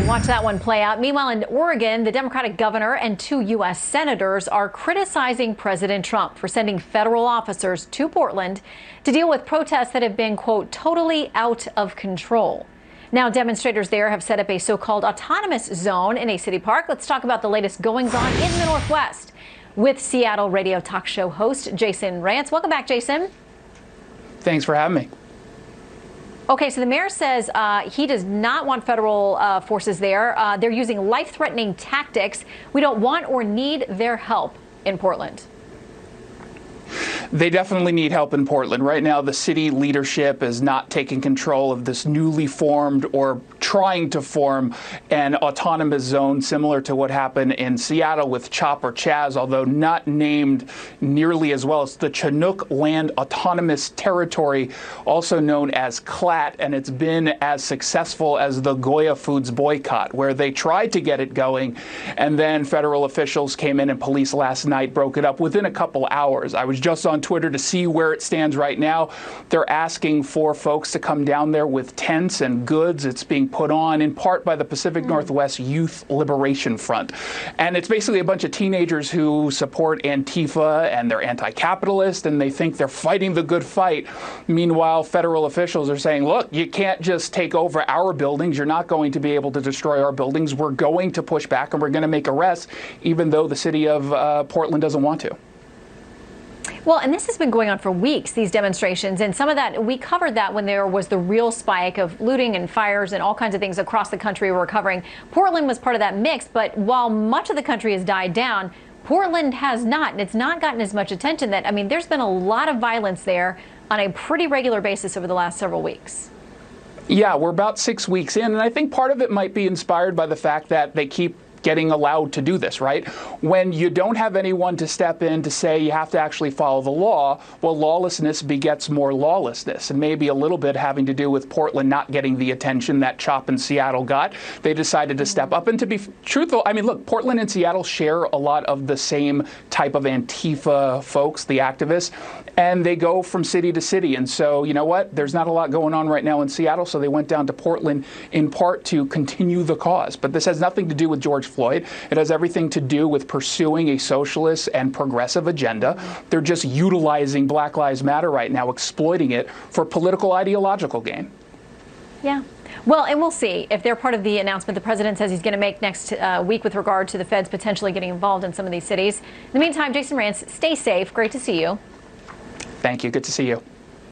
Watch that one play out. Meanwhile, in Oregon, the Democratic governor and 2 U.S. senators are criticizing President Trump for sending federal officers to Portland to deal with protests that have been, quote, totally out of control. Now, demonstrators there have set up a so-called autonomous zone in a city park. Let's talk about the latest goings-on in the Northwest with Seattle radio talk show host Jason Rantz. Welcome back, Jason. Thanks for having me. Okay, so the mayor says he does not want federal forces there. They're using life-threatening tactics. We don't want or need their help in Portland. They definitely need help in Portland. Right now, the city leadership is not taking control of this newly formed or trying to form an autonomous zone similar to what happened in Seattle with CHOP or Chaz, although not named nearly as well. It's the Chinook Land Autonomous Territory, also known as CLAT, and it's been as successful as the Goya Foods boycott, where they tried to get it going, and then federal officials came in and police last night broke it up within a couple hours. I was just on Twitter to see where it stands right now. They're asking for folks to come down there with tents and goods. It's being put on in part by the Pacific Northwest Youth Liberation Front. And it's basically a bunch of teenagers who support Antifa and they're anti-capitalist and they think they're fighting the good fight. Meanwhile, federal officials are saying, look, you can't just take over our buildings. You're not going to be able to destroy our buildings. We're going to push back and we're going to make arrests, even though the city of Portland doesn't want to. Well, and this has been going on for weeks, these demonstrations, and some of that, we covered that when there was the real spike of looting and fires and all kinds of things across the country we're covering. Portland was part of that mix, but while much of the country has died down, Portland has not, and it's not gotten as much attention that, I mean, there's been a lot of violence there on a pretty regular basis over the last several weeks. Yeah, we're about 6 weeks in, and I think part of it might be inspired by the fact that they keep getting allowed to do this, right? When you don't have anyone to step in to say you have to actually follow the law, well, lawlessness begets more lawlessness, and maybe a little bit having to do with Portland not getting the attention that CHOP in Seattle got. They decided to step up. And to be truthful, I mean, look, Portland and Seattle share a lot of the same type of Antifa folks, the activists, and they go from city to city. And so, you know what? There's not a lot going on right now in Seattle, so they went down to Portland in part to continue the cause. But this has nothing to do with George Floyd. It has everything to do with pursuing a socialist and progressive agenda. They're just utilizing Black Lives Matter right now, exploiting it for political ideological gain. Yeah. Well, and we'll see if they're part of the announcement the president says he's going to make next week with regard to the feds potentially getting involved in some of these cities. In the meantime, Jason Rantz, stay safe. Great to see you. Thank you. Good to see you.